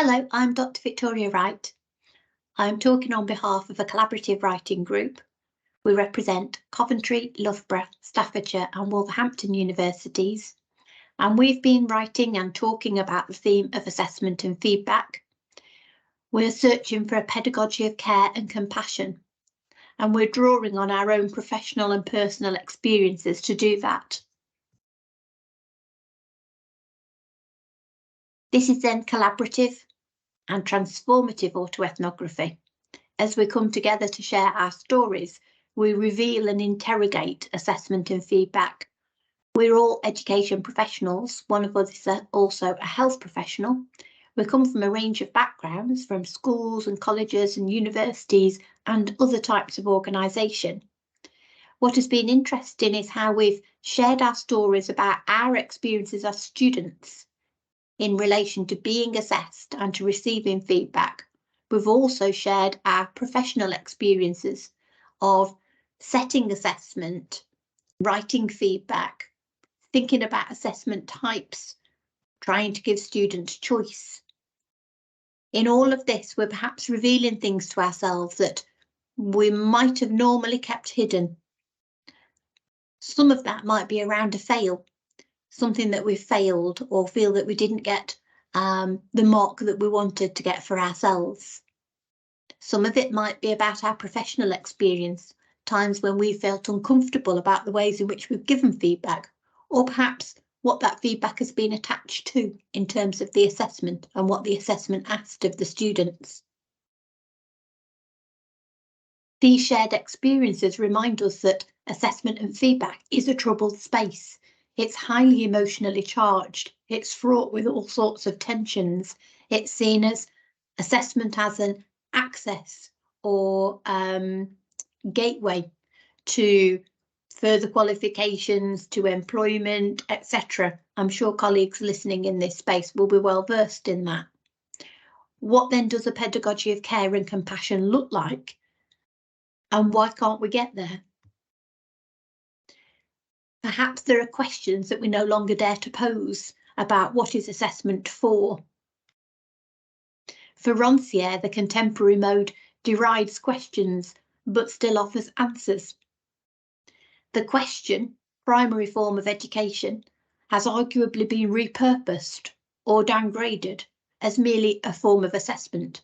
Hello, I'm Dr. Victoria Wright. I'm talking on behalf of a collaborative writing group. We represent Coventry, Loughborough, Staffordshire and Wolverhampton universities, and we've been writing and talking about the theme of assessment and feedback. We're searching for a pedagogy of care and compassion, and we're drawing on our own professional and personal experiences to do that. This is then collaborative and transformative autoethnography. As we come together to share our stories, we reveal and interrogate assessment and feedback. We're all education professionals. One of us is also a health professional. We come from a range of backgrounds, from schools and colleges and universities and other types of organisation. What has been interesting is how we've shared our stories about our experiences as students in relation to being assessed and to receiving feedback. We've also shared our professional experiences of setting assessment, writing feedback, thinking about assessment types, trying to give students choice. In all of this, we're perhaps revealing things to ourselves that we might have normally kept hidden. Some of that might be around a fail, something that we failed or feel that we didn't get the mark that we wanted to get for ourselves. Some of it might be about our professional experience, times when we felt uncomfortable about the ways in which we've given feedback, or perhaps what that feedback has been attached to in terms of the assessment and what the assessment asked of the students. These shared experiences remind us that assessment and feedback is a troubled space. It's highly emotionally charged. It's fraught with all sorts of tensions. It's seen as assessment as an access or gateway to further qualifications, to employment, etc. I'm sure colleagues listening in this space will be well versed in that. What then does a pedagogy of care and compassion look like? And why can't we get there? Perhaps there are questions that we no longer dare to pose about what is assessment for. For Rancière, the contemporary mode derides questions, but still offers answers. The question, primary form of education, has arguably been repurposed or downgraded as merely a form of assessment.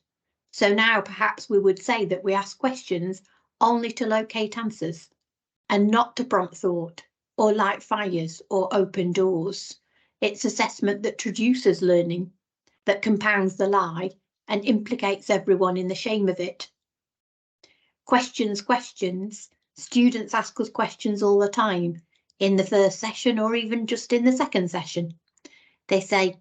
So now perhaps we would say that we ask questions only to locate answers and not to prompt thought or light fires or open doors. It's assessment that traduces learning, that compounds the lie and implicates everyone in the shame of it. Questions. Students ask us questions all the time, in the first session or even just in the second session. They say,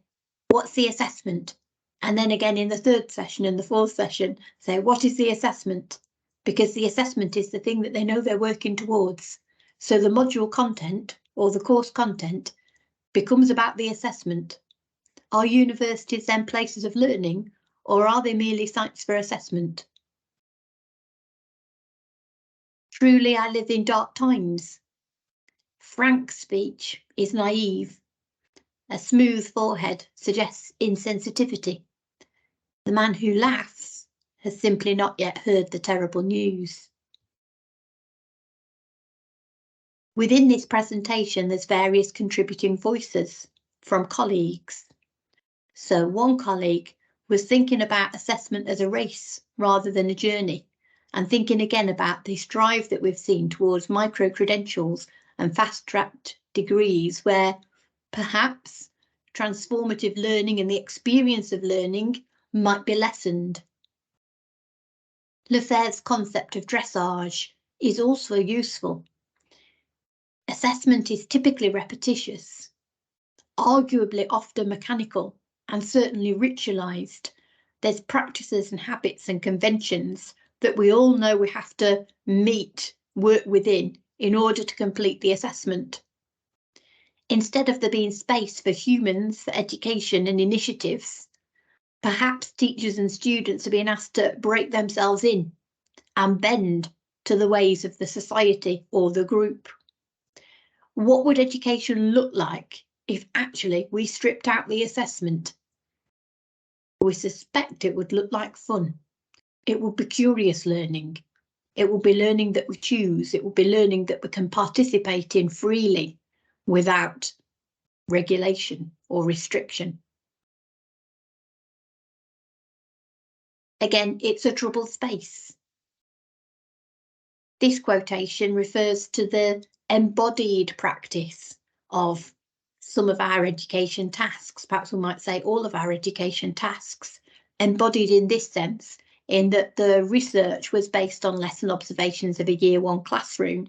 what's the assessment? And then again in the third session and the fourth session, say, what is the assessment? Because the assessment is the thing that they know they're working towards. So the module content or the course content becomes about the assessment. Are universities then places of learning, or are they merely sites for assessment? Truly, I live in dark times. Frank speech is naive. A smooth forehead suggests insensitivity. The man who laughs has simply not yet heard the terrible news. Within this presentation, there's various contributing voices from colleagues. So one colleague was thinking about assessment as a race rather than a journey, and thinking again about this drive that we've seen towards micro-credentials and fast-tracked degrees, where perhaps transformative learning and the experience of learning might be lessened. Lefebvre's concept of dressage is also useful. Assessment is typically repetitious, arguably often mechanical, and certainly ritualised. There's practices and habits and conventions that we all know we have to meet, work within in order to complete the assessment. Instead of there being space for humans, for education and initiatives, perhaps teachers and students are being asked to break themselves in and bend to the ways of the society or the group. What would education look like if actually we stripped out the assessment? We suspect it would look like fun. It will be curious learning. It will be learning that we choose. It will be learning that we can participate in freely without regulation or restriction. Again, it's a troubled space. This quotation refers to the embodied practice of some of our education tasks. Perhaps we might say all of our education tasks, embodied in this sense, in that the research was based on lesson observations of a year one classroom,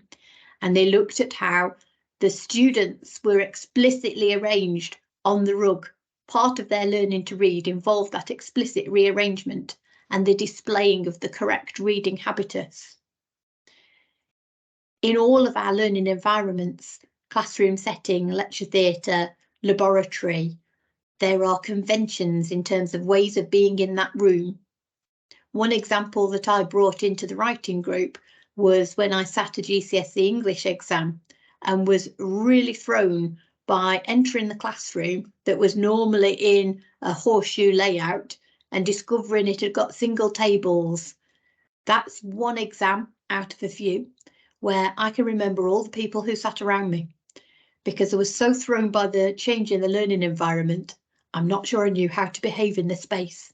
and they looked at how the students were explicitly arranged on the rug. Part of their learning to read involved that explicit rearrangement and the displaying of the correct reading habitus. In all of our learning environments, classroom setting, lecture theatre, laboratory, there are conventions in terms of ways of being in that room. One example that I brought into the writing group was when I sat a GCSE English exam and was really thrown by entering the classroom that was normally in a horseshoe layout and discovering it had got single tables. That's one exam out of a few where I can remember all the people who sat around me, because I was so thrown by the change in the learning environment. I'm not sure I knew how to behave in the space.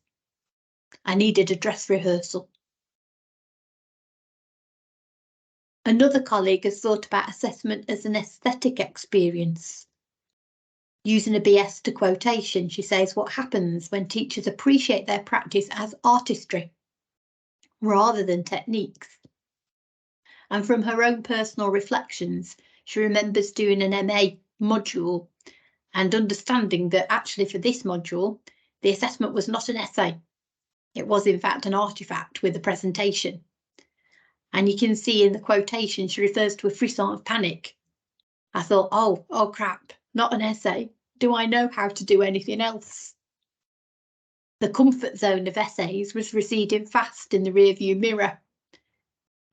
I needed a dress rehearsal. Another colleague has thought about assessment as an aesthetic experience. Using a BS to quotation, she says, what happens when teachers appreciate their practice as artistry rather than techniques? And from her own personal reflections, she remembers doing an MA module and understanding that actually for this module, the assessment was not an essay. It was in fact an artifact with a presentation. And you can see in the quotation, she refers to a frisson of panic. I thought, oh crap, not an essay. Do I know how to do anything else? The comfort zone of essays was receding fast in the rearview mirror.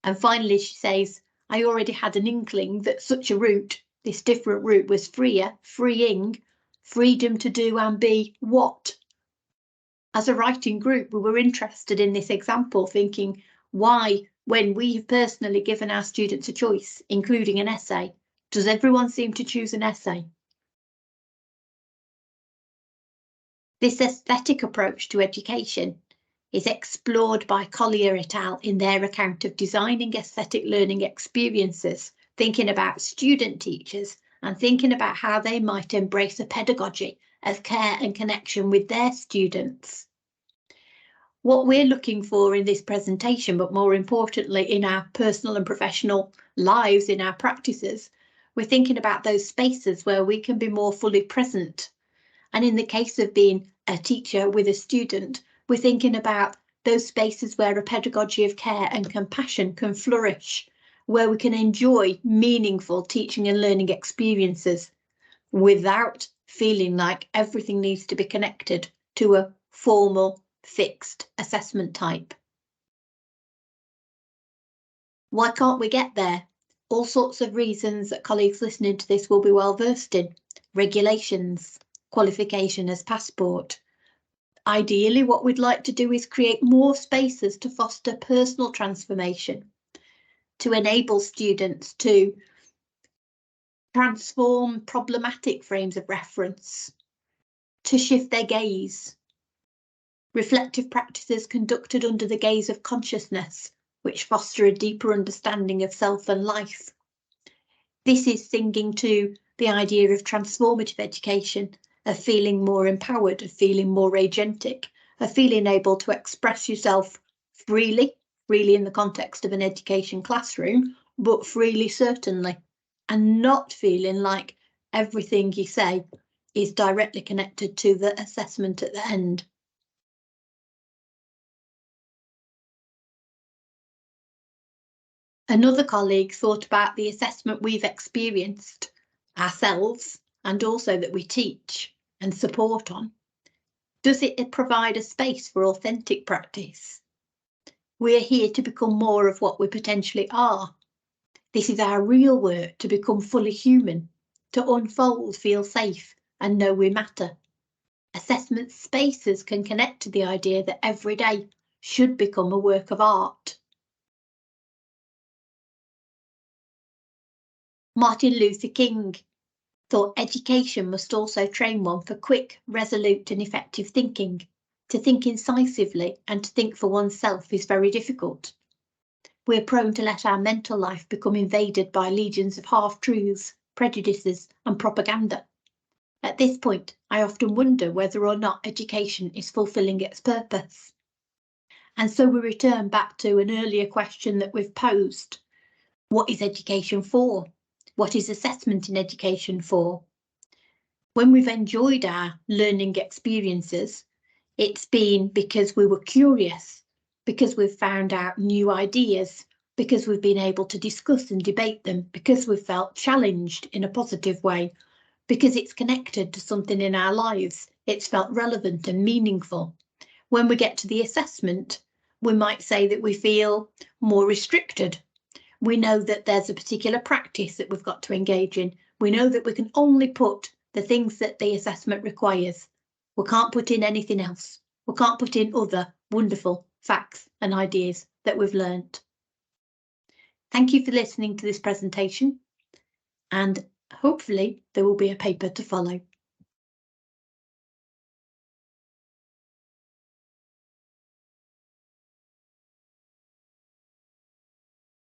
And finally, she says, I already had an inkling that such a route, this different route, was freer, freeing, freedom to do and be what? As a writing group, we were interested in this example, thinking, why, when we have personally given our students a choice, including an essay, does everyone seem to choose an essay? This aesthetic approach to education is explored by Collier et al. In their account of designing aesthetic learning experiences, thinking about student teachers and thinking about how they might embrace a pedagogy of care and connection with their students. What we're looking for in this presentation, but more importantly in our personal and professional lives, in our practices, we're thinking about those spaces where we can be more fully present. And in the case of being a teacher with a student, we're thinking about those spaces where a pedagogy of care and compassion can flourish, where we can enjoy meaningful teaching and learning experiences without feeling like everything needs to be connected to a formal, fixed assessment type. Why can't we get there? All sorts of reasons that colleagues listening to this will be well versed in. Regulations, qualification as passport. Ideally, what we'd like to do is create more spaces to foster personal transformation, to enable students to transform problematic frames of reference, to shift their gaze. Reflective practices conducted under the gaze of consciousness, which foster a deeper understanding of self and life. This is singing to the idea of transformative education, of feeling more empowered, of feeling more agentic, of feeling able to express yourself freely in the context of an education classroom, but freely certainly, and not feeling like everything you say is directly connected to the assessment at the end. Another colleague thought about the assessment we've experienced ourselves and also that we teach and support on. Does it provide a space for authentic practice? We're here to become more of what we potentially are. This is our real work, to become fully human, to unfold, feel safe and know we matter. Assessment spaces can connect to the idea that every day should become a work of art. Martin Luther King thought education must also train one for quick, resolute and effective thinking. To think incisively and to think for oneself is very difficult. We're prone to let our mental life become invaded by legions of half-truths, prejudices and propaganda. At this point, I often wonder whether or not education is fulfilling its purpose. And so we return back to an earlier question that we've posed. What is education for? What is assessment in education for? When we've enjoyed our learning experiences, it's been because we were curious, because we've found out new ideas, because we've been able to discuss and debate them, because we've felt challenged in a positive way, because it's connected to something in our lives, it's felt relevant and meaningful. When we get to the assessment, we might say that we feel more restricted. We know that there's a particular practice that we've got to engage in. We know that we can only put the things that the assessment requires. We can't put in anything else. We can't put in other wonderful facts and ideas that we've learnt. Thank you for listening to this presentation, and hopefully there will be a paper to follow.